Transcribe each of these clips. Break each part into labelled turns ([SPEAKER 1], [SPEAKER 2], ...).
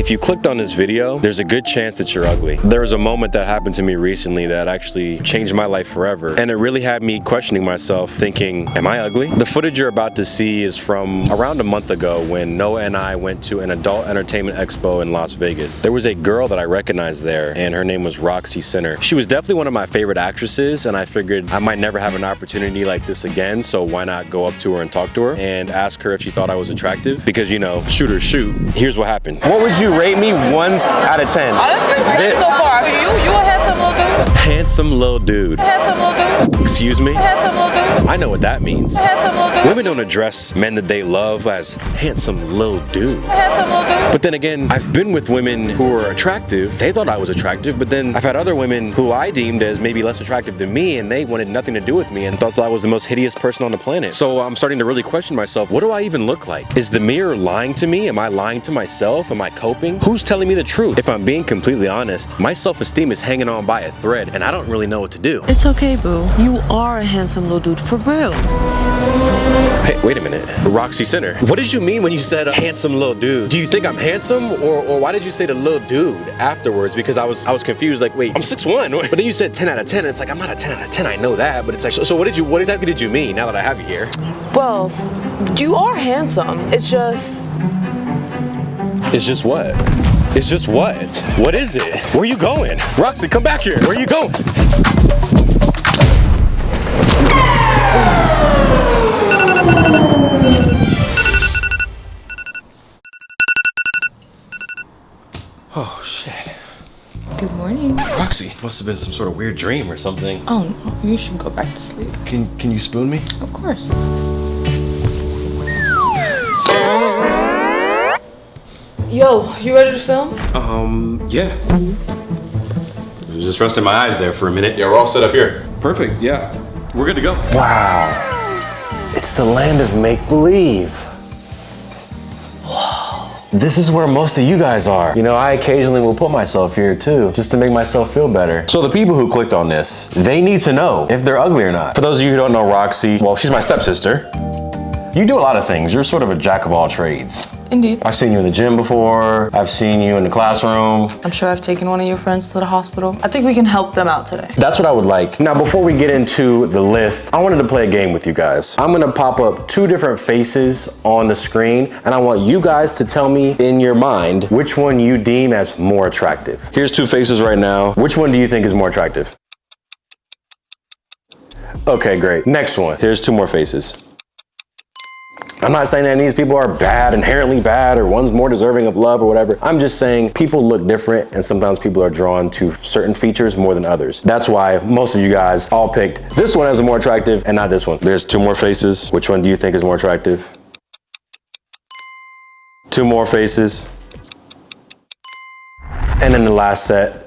[SPEAKER 1] If you clicked on this video, there's a good chance that you're ugly. There was a moment that happened to me recently that actually changed my life forever. And it really had me questioning myself, thinking, am I ugly? The footage you're about to see is from around a month ago when Noah and I went to an adult entertainment expo in Las Vegas. There was a girl that I recognized there, and her name was Roxie. She was definitely one of my favorite actresses, and I figured I might never have an opportunity like this again, so why not go up to her and talk to her and ask her if she thought I was attractive? Because, you know, shooters shoot. Here's what happened. What would you rate me 1 out of 10?
[SPEAKER 2] Honestly, 10 so far. I mean, you a handsome little dude.
[SPEAKER 1] Handsome little dude.
[SPEAKER 2] Handsome little dude.
[SPEAKER 1] Excuse me?
[SPEAKER 2] Handsome little dude.
[SPEAKER 1] I know what that means.
[SPEAKER 2] Handsome little dude.
[SPEAKER 1] Women don't address men that they love as handsome little dude.
[SPEAKER 2] Handsome little dude.
[SPEAKER 1] But then again, I've been with women who were attractive. They thought I was attractive, but then I've had other women who I deemed as maybe less attractive than me, and they wanted nothing to do with me and thought that I was the most hideous person on the planet. So I'm starting to really question myself. What do I even look like? Is the mirror lying to me? Am I lying to myself? Am I coping? Who's telling me the truth? If I'm being completely honest, my self-esteem is hanging on by a thread, and I don't really know what to do.
[SPEAKER 3] It's okay, boo. You are a handsome little dude, for real.
[SPEAKER 1] Hey, wait a minute. Roxie Center. What did you mean when you said a handsome little dude? Do you think I'm handsome, or why did you say the little dude afterwards? Because I was confused. Like, wait, I'm 6'1", but then you said 10 out of 10. It's like I'm not a 10 out of 10. I know that, but it's like, so what exactly did you mean? Now that I have you here.
[SPEAKER 3] Well, you are handsome. It's just
[SPEAKER 1] what? It's just what? What is it? Where are you going? Roxie, come back here. Where are you going? Oh, shit.
[SPEAKER 4] Good morning.
[SPEAKER 1] Roxie, must have been some sort of weird dream or something.
[SPEAKER 4] Oh, no, you should go back to sleep.
[SPEAKER 1] Can you spoon me?
[SPEAKER 4] Of course.
[SPEAKER 3] Yo, you ready to film?
[SPEAKER 1] Yeah. Just resting my eyes there for a minute. Yeah, we're all set up here. Perfect, yeah. We're good to go. Wow. It's the land of make-believe. Wow. This is where most of you guys are. You know, I occasionally will put myself here too, just to make myself feel better. So the people who clicked on this, they need to know if they're ugly or not. For those of you who don't know Roxie, well, she's my stepsister. You do a lot of things. You're sort of a jack of all trades.
[SPEAKER 3] Indeed.
[SPEAKER 1] I've seen you in the gym before. I've seen you in the classroom.
[SPEAKER 3] I'm sure I've taken one of your friends to the hospital. I think we can help them out today.
[SPEAKER 1] That's what I would like. Now, before we get into the list, I wanted to play a game with you guys. I'm gonna pop up 2 different faces on the screen, and I want you guys to tell me in your mind which one you deem as more attractive. Here's 2 faces right now. Which one do you think is more attractive? Okay, great. Next one. Here's 2 more faces. I'm not saying that these people are bad, inherently bad, or one's more deserving of love or whatever. I'm just saying people look different, and sometimes people are drawn to certain features more than others. That's why most of you guys all picked this one as a more attractive and not this one. There's 2 more faces. Which one do you think is more attractive? 2 more faces. And then the last set.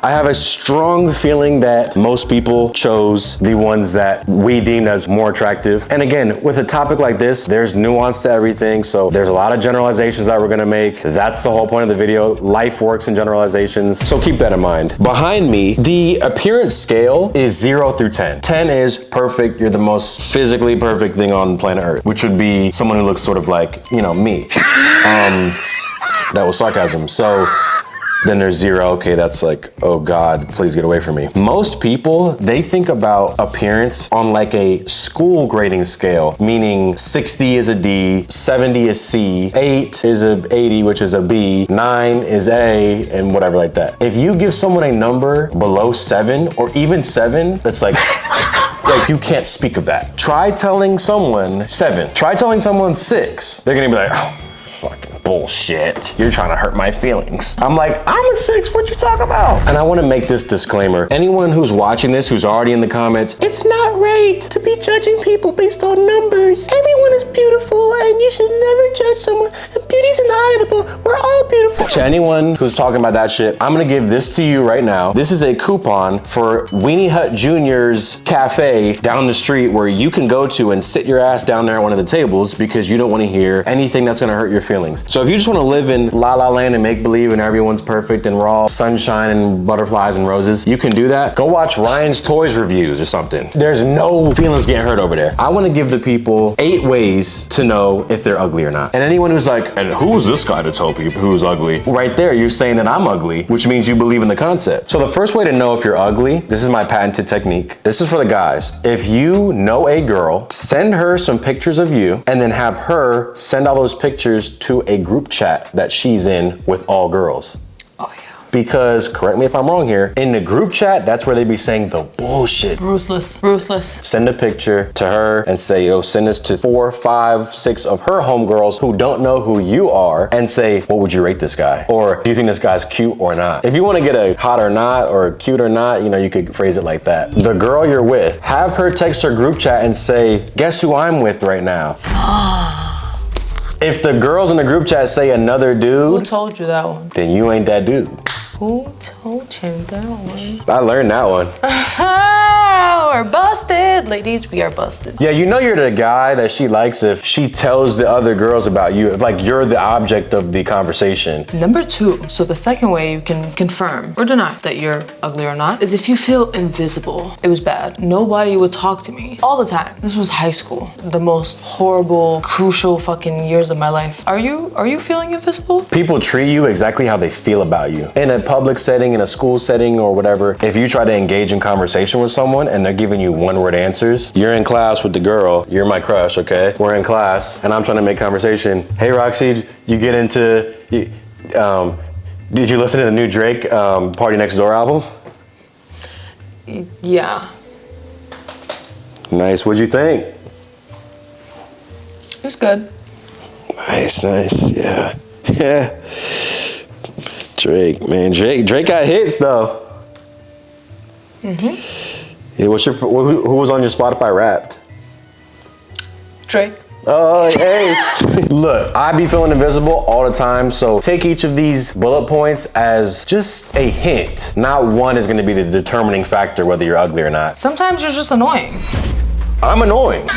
[SPEAKER 1] I have a strong feeling that most people chose the ones that we deemed as more attractive. And again, with a topic like this, there's nuance to everything. So there's a lot of generalizations that we're gonna make. That's the whole point of the video. Life works in generalizations. So keep that in mind. Behind me, the appearance scale is 0 through 10. 10 is perfect. You're the most physically perfect thing on planet Earth, which would be someone who looks sort of like, you know, me. That was sarcasm. So then there's 0, okay, that's like, oh God, please get away from me. Most people, they think about appearance on like a school grading scale, meaning 60 is a D, 70 is C, 8 is a 80, which is a B, 9 is A, and whatever like that. If you give someone a number below 7 or even 7, that's like, like you can't speak of that. Try telling someone 7, try telling someone 6, they're gonna be like, oh, fucking bullshit. You're trying to hurt my feelings. I'm like, I'm a 6, what you talking about? And I wanna make this disclaimer. Anyone who's watching this, who's already in the comments, it's not right to be judging people based on numbers. Everyone is beautiful and you should never judge someone. And beauty's in the eye of the beholder. We're all beautiful. To anyone who's talking about that shit, I'm gonna give this to you right now. This is a coupon for Weenie Hut Jr.'s cafe down the street where you can go to and sit your ass down there at one of the tables because you don't wanna hear anything that's gonna hurt your feelings. So So if you just want to live in la la land and make believe and everyone's perfect and we're all sunshine and butterflies and roses, you can do that. Go watch Ryan's Toys reviews or something. There's no feelings getting hurt over there. I want to give the people 8 ways to know if they're ugly or not. And anyone who's like, and who's this guy to tell people who's ugly? Right there, you're saying that I'm ugly, which means you believe in the concept. So the first way to know if you're ugly, this is my patented technique. This is for the guys. If you know a girl, send her some pictures of you and then have her send all those pictures to a group chat that she's in with all girls.
[SPEAKER 3] Oh, yeah.
[SPEAKER 1] Because, correct me if I'm wrong here, in the group chat, that's where they be saying the bullshit.
[SPEAKER 3] Ruthless. Ruthless.
[SPEAKER 1] Send a picture to her and say, yo, send this to 4, 5, 6 of her homegirls who don't know who you are and say, what would you rate this guy? Or do you think this guy's cute or not? If you want to get a hot or not or cute or not, you know, you could phrase it like that. The girl you're with, have her text her group chat and say, guess who I'm with right now? If the girls in the group chat say another
[SPEAKER 3] Who
[SPEAKER 1] dude,
[SPEAKER 3] told you that one?
[SPEAKER 1] then you ain't that dude.
[SPEAKER 3] Who told you that one?
[SPEAKER 1] I learned that one.
[SPEAKER 3] We're busted. Ladies, we are busted.
[SPEAKER 1] Yeah, you know you're the guy that she likes if she tells the other girls about you, if like you're the object of the conversation.
[SPEAKER 3] Number 2, so the second way you can confirm or deny that you're ugly or not is if you feel invisible. It was bad. Nobody would talk to me all the time. This was high school. The most horrible, crucial fucking years of my life. Are you feeling invisible?
[SPEAKER 1] People treat you exactly how they feel about you. In a public setting, in a school setting or whatever, if you try to engage in conversation with someone and they're giving you one-word answers, you're in class with the girl, you're my crush, okay? We're in class and I'm trying to make conversation. Hey Roxie, you get into, did you listen to the new Drake Party Next Door album?
[SPEAKER 3] Yeah.
[SPEAKER 1] Nice, what'd you think?
[SPEAKER 3] It was good.
[SPEAKER 1] Nice, yeah. Yeah. Drake, man, Drake got hits though. Yeah, who was on your Spotify Wrapped?
[SPEAKER 3] Drake.
[SPEAKER 1] Oh, hey. Look, I be feeling invisible all the time, so take each of these bullet points as just a hint. Not one is gonna be the determining factor whether you're ugly or not.
[SPEAKER 3] Sometimes you're just annoying.
[SPEAKER 1] I'm annoying.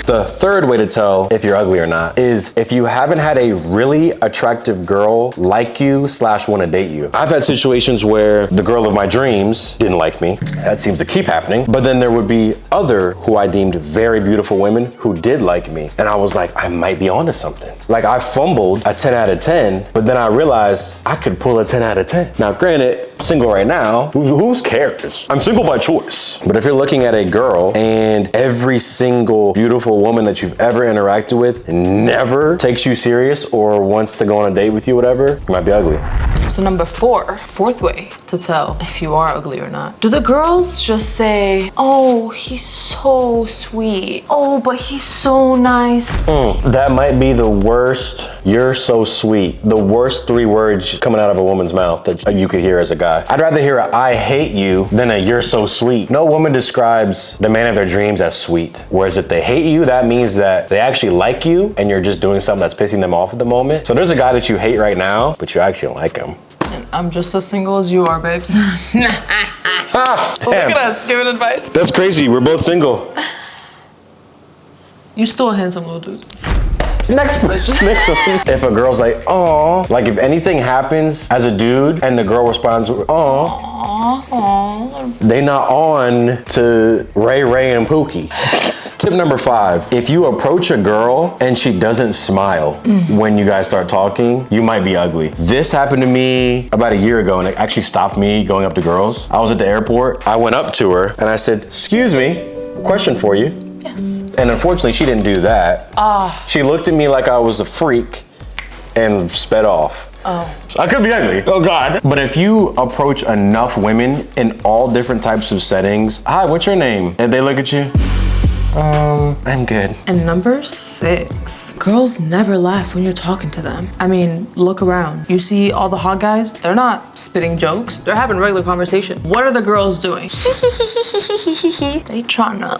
[SPEAKER 1] The third way to tell if you're ugly or not is if you haven't had a really attractive girl like you / want to date you. I've had situations where the girl of my dreams didn't like me. That seems to keep happening. But then there would be other who I deemed very beautiful women who did like me. And I was like, I might be onto something. Like I fumbled a 10 out of 10, but then I realized I could pull a 10 out of 10. Now, granted, single right now, who cares? I'm single by choice. But if you're looking at a girl and every single beautiful woman that you've ever interacted with never takes you serious or wants to go on a date with you, whatever, you might be ugly.
[SPEAKER 3] So number 4, fourth way to tell if you are ugly or not. Do the girls just say, oh, he's so sweet. Oh, but he's so nice.
[SPEAKER 1] That might be the worst, you're so sweet, the worst 3 words coming out of a woman's mouth that you could hear as a guy. I'd rather hear a I hate you than a you're so sweet. No woman describes the man of their dreams as sweet. Whereas if they hate you, that means that they actually like you and you're just doing something that's pissing them off at the moment. So there's a guy that you hate right now, but you actually like him.
[SPEAKER 3] And I'm just as single as you are, babes. Look at us giving advice.
[SPEAKER 1] That's crazy, we're both single.
[SPEAKER 3] You still a handsome little dude.
[SPEAKER 1] Next one. If a girl's like, oh, like if anything happens as a dude and the girl responds, oh, they not on to Ray and Pookie. Tip number 5, if you approach a girl and she doesn't smile when you guys start talking, you might be ugly. This happened to me about a year ago and it actually stopped me going up to girls. I was at the airport, I went up to her and I said, excuse me, question for you.
[SPEAKER 3] Yes.
[SPEAKER 1] And unfortunately she didn't do that. She looked at me like I was a freak and sped off. I could be ugly, oh God. But if you approach enough women in all different types of settings, hi, what's your name? And they look at you, I'm good.
[SPEAKER 3] And number 6, girls never laugh when you're talking to them. I mean, look around. You see all the hot guys, they're not spitting jokes. They're having regular conversation. What are the girls doing? They trying to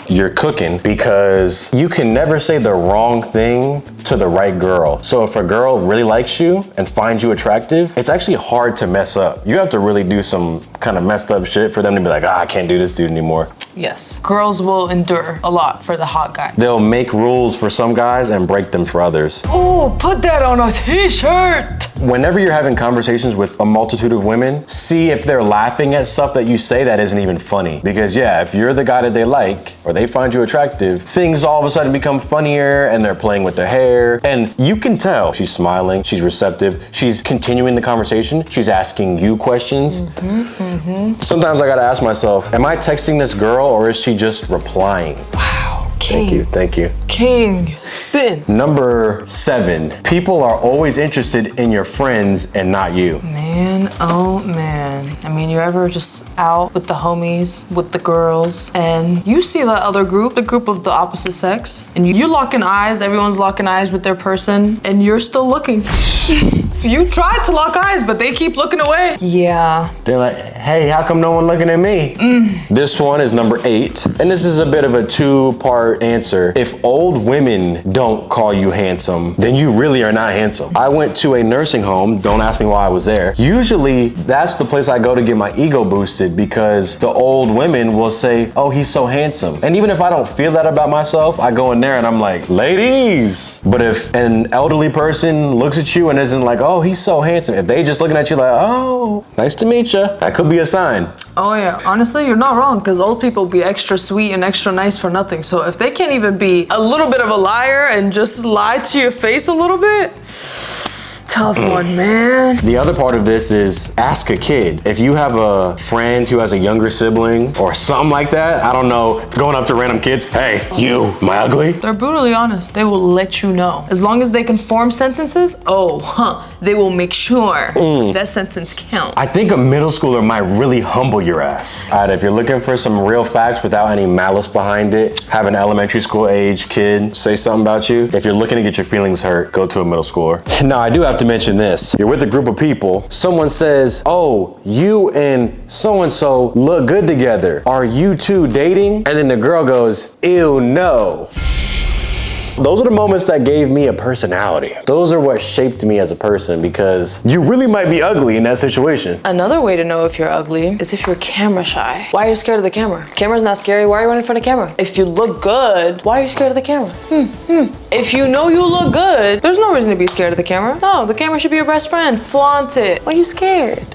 [SPEAKER 1] you're cooking, because you can never say the wrong thing to the right girl. So if a girl really likes you and finds you attractive, it's actually hard to mess up. You have to really do some kind of messed up shit for them to be like, I can't do this dude anymore.
[SPEAKER 3] Yes. Girls will endure a lot for the hot guy.
[SPEAKER 1] They'll make rules for some guys and break them for others.
[SPEAKER 3] Oh, put that on a t-shirt.
[SPEAKER 1] Whenever you're having conversations with a multitude of women, see if they're laughing at stuff that you say that isn't even funny. Because yeah, if you're the guy that they like, or they find you attractive, things all of a sudden become funnier, and they're playing with their hair, and you can tell she's smiling, she's receptive, she's continuing the conversation, she's asking you questions. Sometimes I gotta ask myself, am I texting this girl or is she just replying?
[SPEAKER 3] Wow, king.
[SPEAKER 1] Thank you, thank you.
[SPEAKER 3] King, spin.
[SPEAKER 1] Number 7, people are always interested in your friends and not you.
[SPEAKER 3] Man, oh man. I mean, you're ever just out with the homies, with the girls, and you see that other group, the group of the opposite sex, and you're locking eyes, everyone's locking eyes with their person, and you're still looking. You tried to lock eyes, but they keep looking away. Yeah.
[SPEAKER 1] They're like, hey, how come no one looking at me? This one is number 8, and this is a bit of a 2-part answer. If old women don't call you handsome, then you really are not handsome. I went to a nursing home, don't ask me why I was there. Usually, that's the place I go to get my ego boosted, because the old women will say, oh, he's so handsome. And even if I don't feel that about myself, I go in there and I'm like, ladies. But if an elderly person looks at you and isn't like, oh, he's so handsome, if they just looking at you like, oh, nice to meet you, that could be a sign.
[SPEAKER 3] Oh yeah, honestly, you're not wrong, because old people be extra sweet and extra nice for nothing. So if they can't even be a little bit of a liar and just lie to your face a little bit, tough one, man.
[SPEAKER 1] The other part of this is ask a kid. If you have a friend who has a younger sibling or something like that, I don't know, going up to random kids, hey, you, am I ugly?
[SPEAKER 3] They're brutally honest. They will let you know. As long as they can form sentences, they will make sure that sentence counts.
[SPEAKER 1] I think a middle schooler might really humble your ass. All right, if you're looking for some real facts without any malice behind it, have an elementary school age kid say something about you. If you're looking to get your feelings hurt, go to a middle schooler. Now, I do have to mention this. You're with a group of people. Someone says, oh, you and so-and-so look good together. Are you two dating? And then the girl goes, ew, no. Those are the moments that gave me a personality. Those are what shaped me as a person, because you really might be ugly in that situation.
[SPEAKER 3] Another way to know if you're ugly is if you're camera shy. Why are you scared of the camera? Camera's not scary. Why are you running from the camera? If you look good, why are you scared of the camera? If you know you look good, there's no reason to be scared of the camera. No, the camera should be your best friend. Flaunt it. Why are you scared?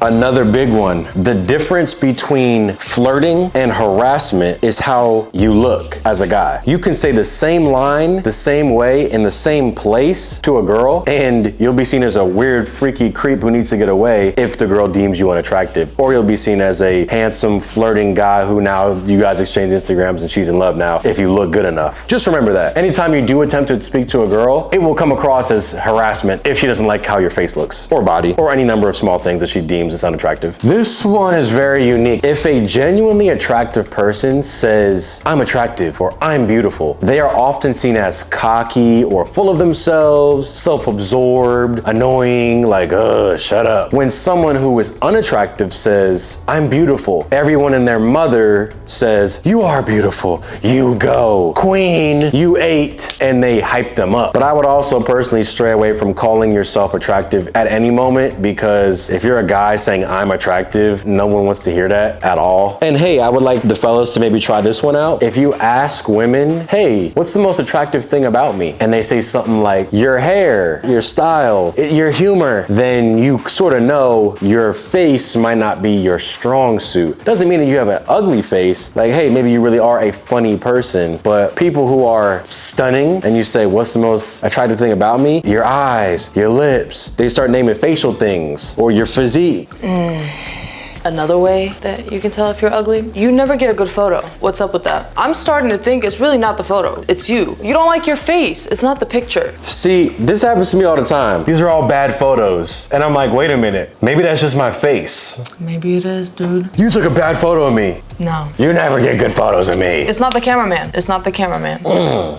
[SPEAKER 1] Another big one, the difference between flirting and harassment is how you look as a guy. You can say the same line, the same way, in the same place to a girl, and you'll be seen as a weird, freaky creep who needs to get away if the girl deems you unattractive. Or you'll be seen as a handsome, flirting guy who now you guys exchange Instagrams and she's in love now if you look good enough. Just remember that. Anytime you do attempt to speak to a girl, it will come across as harassment if she doesn't like how your face looks, or body, or any number of small things that she deems as unattractive. This one is very unique. If a genuinely attractive person says, I'm attractive or I'm beautiful, they are often seen as cocky or full of themselves, self-absorbed, annoying, like, shut up. When someone who is unattractive says, I'm beautiful, everyone and their mother says, you are beautiful, you go, queen, you ate, and they hype them up. But I would also personally stray away from calling yourself attractive at any moment, because if you're a guy saying I'm attractive, no one wants to hear that at all. And hey, I would like the fellas to maybe try this one out. If you ask women, hey, what's the most attractive thing about me? And they say something like your hair, your style, your humor, then you sort of know your face might not be your strong suit. Doesn't mean that you have an ugly face. Like, hey, maybe you really are a funny person, but people who are stunning and you say, what's the most attractive thing about me? Your eyes, your lips. They start naming facial things, or your physique.
[SPEAKER 3] Another way that you can tell if you're ugly, you never get a good photo. What's up with that? I'm starting to think it's really not the photo, it's you. You don't like your face, it's not the picture.
[SPEAKER 1] See, this happens to me all the time. These are all bad photos. And I'm like, wait a minute, maybe that's just my face.
[SPEAKER 3] Maybe it is, dude.
[SPEAKER 1] You took a bad photo of me.
[SPEAKER 3] No.
[SPEAKER 1] You never get good photos of me.
[SPEAKER 3] It's not the cameraman. It's not the cameraman.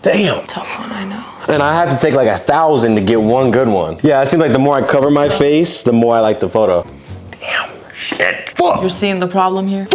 [SPEAKER 1] Damn.
[SPEAKER 3] Tough one, I know.
[SPEAKER 1] And I have to take like 1,000 to get one good one. Yeah, it seems like the more I cover my face, the more I like the photo. Damn. Shit. Fuck.
[SPEAKER 3] You're seeing the problem here?